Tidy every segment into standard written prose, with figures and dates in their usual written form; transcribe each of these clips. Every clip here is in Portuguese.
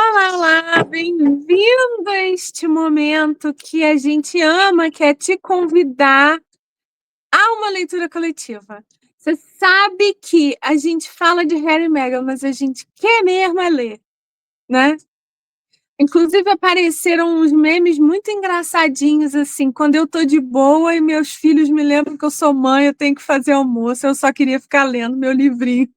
Olá, olá, bem-vindo a este momento que a gente ama, que é te convidar a uma leitura coletiva. Você sabe que a gente fala de Harry e Meghan, mas a gente quer mesmo é ler, né? Inclusive apareceram uns memes muito engraçadinhos, assim, quando eu tô de boa e meus filhos me lembram que eu sou mãe, eu tenho que fazer almoço, eu só queria ficar lendo meu livrinho.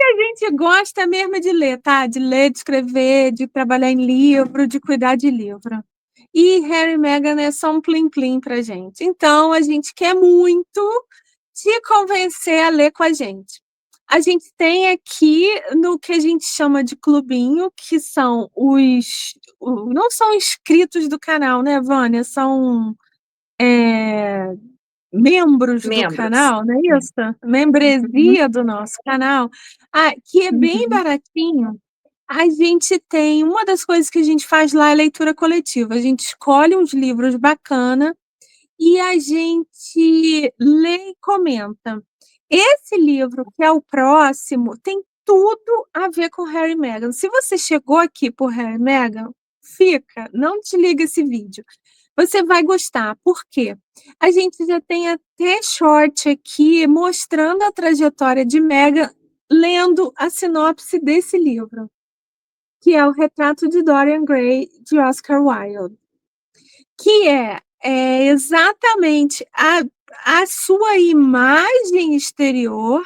A gente gosta mesmo de ler, tá? De ler, de escrever, de trabalhar em livro, de cuidar de livro. E Harry e Meghan é só um plim-plim pra gente. Então, a gente quer muito te convencer a ler com a gente. A gente tem aqui no que a gente chama de clubinho, que são não são inscritos do canal, né, Vânia? São membros do Membros. canal, não é isso? Membresia do nosso canal, que é bem Uhum. baratinho. A gente tem uma das coisas que a gente faz lá é leitura coletiva. A gente escolhe uns livros bacana e a gente lê e comenta. Esse livro, que é o próximo, tem tudo a ver com Harry e Meghan. Se você chegou aqui por Harry e Meghan, fica, não desliga esse vídeo. Você vai gostar. Por quê? A gente já tem até short aqui mostrando a trajetória de Meghan lendo a sinopse desse livro, que é o Retrato de Dorian Gray, de Oscar Wilde, que é exatamente a sua imagem exterior,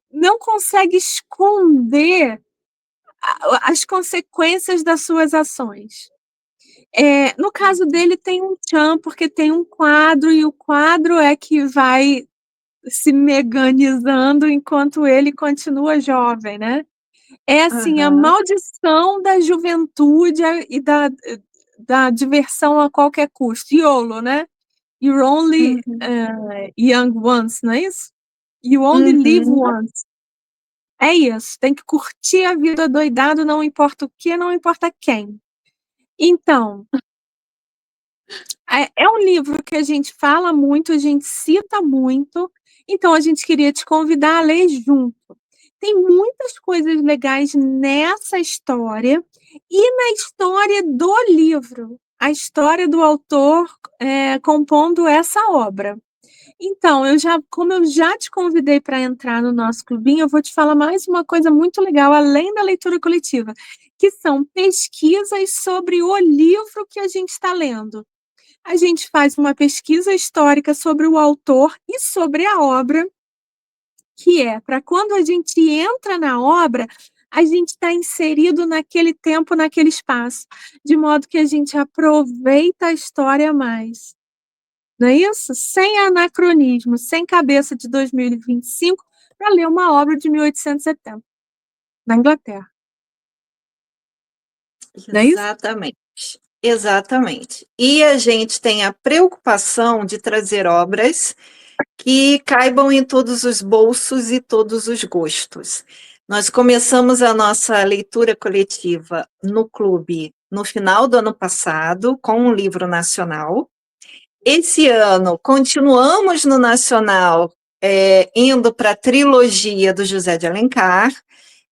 não consegue esconder as consequências das suas ações. No caso dele, tem um tchan, porque tem um quadro, e o quadro é que vai se meganizando enquanto ele continua jovem, né? É assim, a Aham. maldição da juventude e da diversão a qualquer custo. YOLO, né? You're only Uhum. young once, não é isso? You only live Uhum. once. É isso, tem que curtir a vida doidado, não importa o que, não importa quem. Então, é um livro que a gente fala muito, a gente cita muito, então a gente queria te convidar a ler junto. Tem muitas coisas legais nessa história e na história do livro, a história do autor compondo essa obra. Então, como eu já te convidei para entrar no nosso clubinho, eu vou te falar mais uma coisa muito legal, além da leitura coletiva, que são pesquisas sobre o livro que a gente está lendo. A gente faz uma pesquisa histórica sobre o autor e sobre a obra, que é para quando a gente entra na obra, a gente está inserido naquele tempo, naquele espaço, de modo que a gente aproveita a história mais. Não é isso? Sem anacronismo, sem cabeça de 2025, para ler uma obra de 1870, na Inglaterra. Não é isso? Exatamente. Exatamente. E a gente tem a preocupação de trazer obras que caibam em todos os bolsos e todos os gostos. Nós começamos a nossa leitura coletiva no clube no final do ano passado, com um livro nacional. Esse ano, continuamos no nacional, indo para a trilogia do José de Alencar,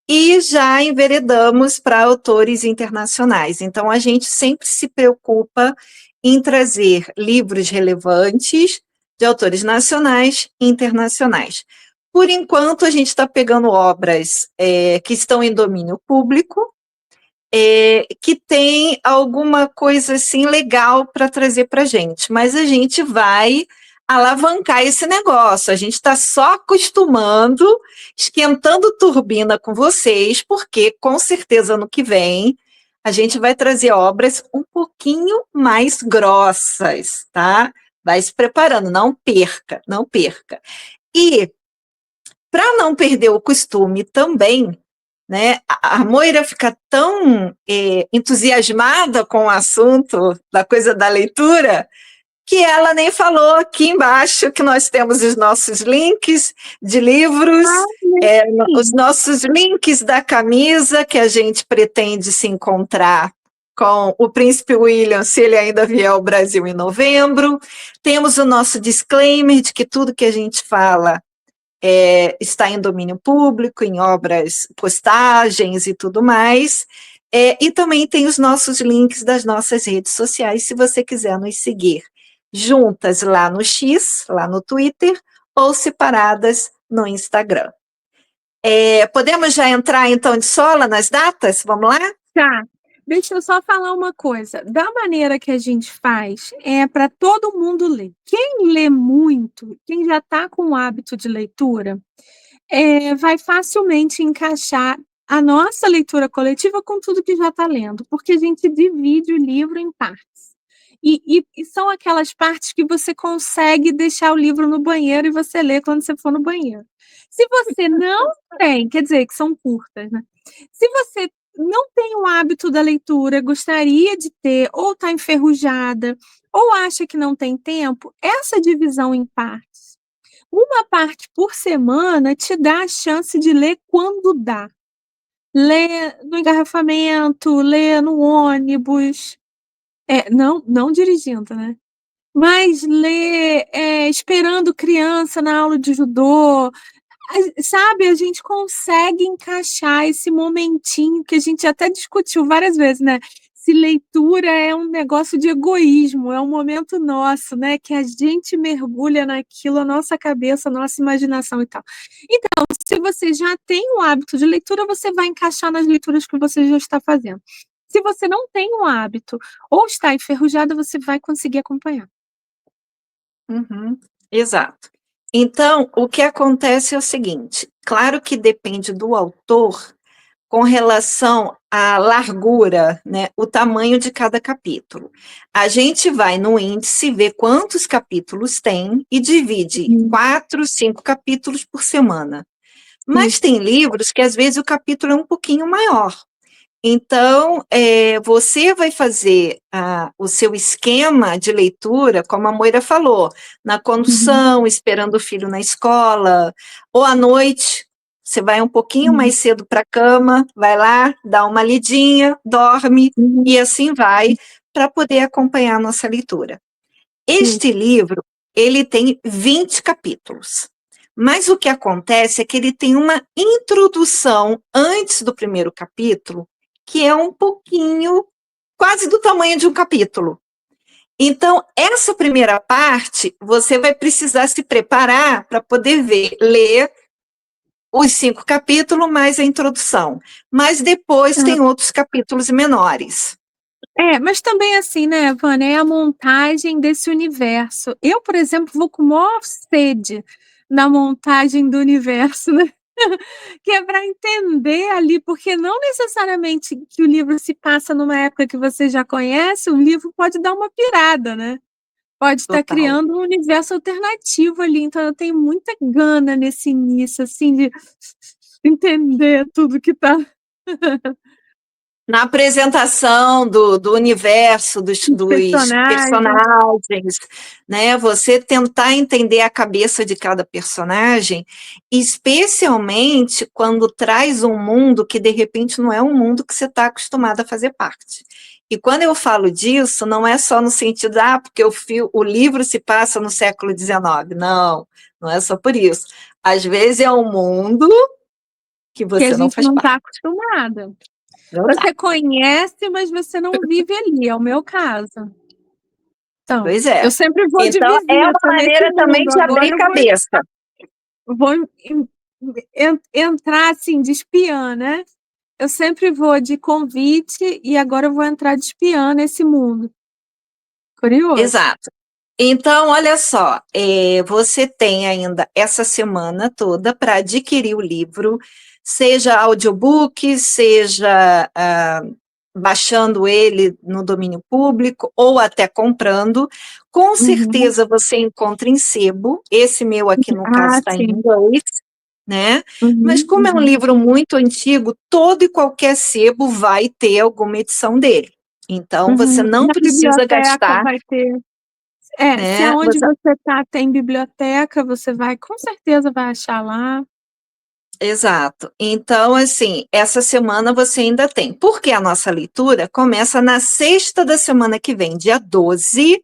e já enveredamos para autores internacionais. Então, a gente sempre se preocupa em trazer livros relevantes de autores nacionais e internacionais. Por enquanto, a gente está pegando obras que estão em domínio público, que tem alguma coisa assim legal para trazer para a gente, mas a gente vai alavancar esse negócio. A gente está só acostumando, esquentando turbina com vocês, porque com certeza no que vem a gente vai trazer obras um pouquinho mais grossas, tá? Vai se preparando, não perca, não perca. E para não perder o costume também, né, a Moira fica tão entusiasmada com o assunto da coisa da leitura que ela nem falou aqui embaixo que nós temos os nossos links de livros, os Sim. nossos links da camisa que a gente pretende se encontrar com o Príncipe William, se ele ainda vier ao Brasil em novembro. Temos o nosso disclaimer de que tudo que a gente fala está em domínio público, em obras, postagens e tudo mais. E também tem os nossos links das nossas redes sociais, se você quiser nos seguir juntas lá no X, lá no Twitter, ou separadas no Instagram. Podemos já entrar, então, de sola nas datas? Vamos lá? Tá. Deixa eu só falar uma coisa. Da maneira que a gente faz, é para todo mundo ler. Quem lê muito, quem já está com o hábito de leitura, vai facilmente encaixar a nossa leitura coletiva com tudo que já está lendo, porque a gente divide o livro em partes. E são aquelas partes que você consegue deixar o livro no banheiro e você lê quando você for no banheiro. Se você não tem, quer dizer, que são curtas, né? Se você não tem o hábito da leitura, gostaria de ter, ou está enferrujada, ou acha que não tem tempo, essa divisão em partes, uma parte por semana te dá a chance de ler quando dá. Ler no engarrafamento, ler no ônibus, não dirigindo, né? Mas ler esperando criança na aula de judô, sabe? A gente consegue encaixar esse momentinho que a gente até discutiu várias vezes, né? Se leitura é um negócio de egoísmo, é um momento nosso, né? Que a gente mergulha naquilo, a nossa cabeça, a nossa imaginação e tal. Então, se você já tem o hábito de leitura, você vai encaixar nas leituras que você já está fazendo. Se você não tem o hábito ou está enferrujada, você vai conseguir acompanhar. Uhum, exato. Então, o que acontece é o seguinte: claro que depende do autor com relação à largura, né, o tamanho de cada capítulo. A gente vai no índice, vê quantos capítulos tem e divide 4, 5 capítulos por semana. Mas tem livros que às vezes o capítulo é um pouquinho maior. Então, você vai fazer o seu esquema de leitura, como a Moira falou, na condução, esperando o filho na escola, ou à noite, você vai um pouquinho mais cedo para a cama, vai lá, dá uma lidinha, dorme, e assim vai, para poder acompanhar a nossa leitura. Este livro, ele tem 20 capítulos. Mas o que acontece é que ele tem uma introdução antes do primeiro capítulo, que é um pouquinho, quase do tamanho de um capítulo. Então, essa primeira parte, você vai precisar se preparar para poder ler os 5 capítulos mais a introdução. Mas depois tem outros capítulos menores. Mas também assim, né, Vânia, é a montagem desse universo. Eu, por exemplo, vou com maior sede na montagem do universo, né? Que é para entender ali, porque não necessariamente que o livro se passa numa época que você já conhece, o livro pode dar uma pirada, né? Pode estar Total. criando um universo alternativo ali, então eu tenho muita gana nesse início, assim, de entender tudo que está. Na apresentação do universo, dos Personagem. personagens, né? Você tentar entender a cabeça de cada personagem, especialmente quando traz um mundo que, de repente, não é um mundo que você está acostumado a fazer parte. E quando eu falo disso, não é só no sentido, porque o livro se passa no século XIX. Não, não é só por isso. Às vezes é um mundo que Que a você não gente faz não está parte. acostumada. Não tá. Você conhece, mas você não vive ali, é o meu caso. Então, Pois é. eu sempre vou de Então, é uma visita nesse maneira também mundo. de Agora abrir eu cabeça. vou entrar assim de espiã, né? Eu sempre vou de convite e agora eu vou entrar de espiã nesse mundo. Curioso. Exato. Então, olha só, você tem ainda essa semana toda para adquirir o livro, seja audiobook, seja baixando ele no domínio público ou até comprando. Com Uhum. certeza você encontra em sebo, esse meu aqui no caso está em Sim. inglês, né? Mas Uhum, como é um uhum. livro muito antigo, todo e qualquer sebo vai ter alguma edição dele. Então, você Uhum. não Na precisa biblioteca gastar, vai ter. Se né? aonde você está tem biblioteca, você vai, com certeza vai achar lá. Exato. Então, assim, essa semana você ainda tem. Porque a nossa leitura começa na sexta da semana que vem, dia 12,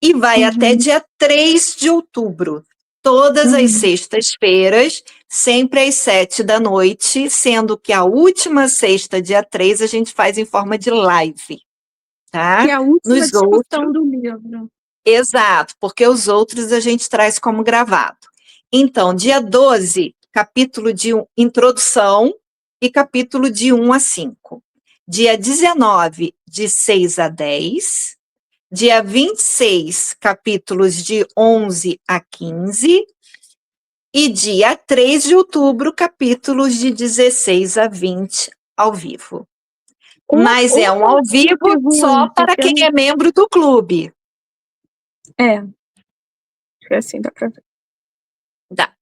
e vai até Uhum. dia 3 de outubro. todas as sextas-feiras, sempre às 7 da noite, sendo que a última sexta, dia 3, a gente faz em forma de live, tá? Que é a última Nos discussão outros, do livro. exato, porque os outros a gente traz como gravado. Então, dia 12, capítulo de introdução e capítulo de 1 a 5. Dia 19, de 6 a 10. Dia 26, capítulos de 11 a 15. E dia 3 de outubro, capítulos de 16 a 20 ao vivo. Mas é um ao vivo só para quem é membro do clube. É. Acho que assim dá para ver. Dá.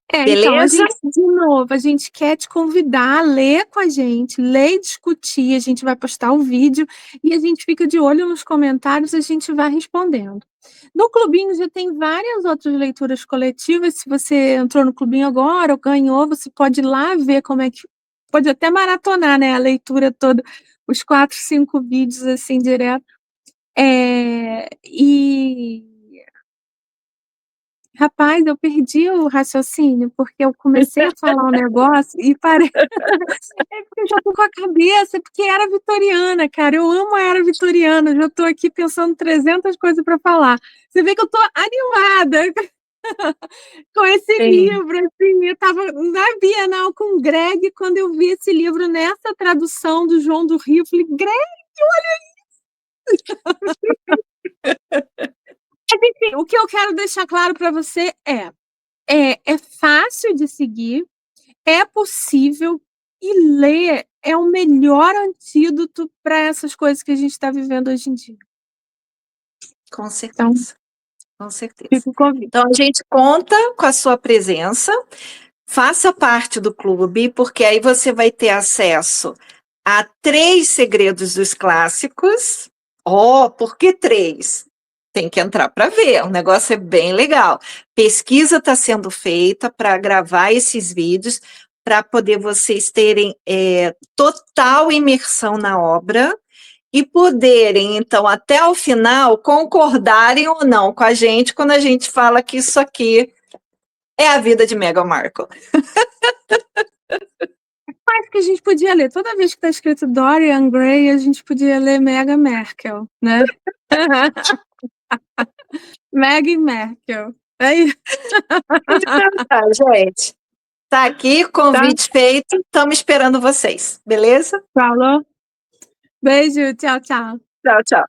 Então, Beleza? de novo, a gente quer te convidar a ler com a gente, ler e discutir, a gente vai postar o vídeo e a gente fica de olho nos comentários, a gente vai respondendo. No Clubinho já tem várias outras leituras coletivas, se você entrou no Clubinho agora ou ganhou, você pode ir lá ver como é que... Pode até maratonar, né, a leitura toda, os 4, 5 vídeos assim, direto. Rapaz, eu perdi o raciocínio, porque eu comecei a falar um negócio e parei. É porque eu já tô com a cabeça, porque era vitoriana, cara. Eu amo a era vitoriana. Já tô aqui pensando 300 coisas para falar. Você vê que eu tô animada com esse livro. Assim, eu tava na Bienal com o Greg quando eu vi esse livro nessa tradução do João do Rio. Eu falei, Greg, olha isso! Mas, enfim, o que eu quero deixar claro para você é fácil de seguir, é possível e ler é o melhor antídoto para essas coisas que a gente está vivendo hoje em dia. Com certeza. Então, com certeza. Fico convite. Então, a gente conta com a sua presença. Faça parte do clube, porque aí você vai ter acesso a 3 segredos dos clássicos. Por que 3? Tem que entrar para ver, o negócio é bem legal. Pesquisa está sendo feita para gravar esses vídeos, para poder vocês terem total imersão na obra e poderem, então, até o final, concordarem ou não com a gente quando a gente fala que isso aqui é a vida de Meghan Markle. Mas que a gente podia ler, toda vez que está escrito Dorian Gray, a gente podia ler Meghan Markle, né? Meghan Markle. É isso. Então tá, gente. Tá aqui, convite feito. Estamos esperando vocês, beleza? Falou. Beijo, tchau, tchau. Tchau, tchau.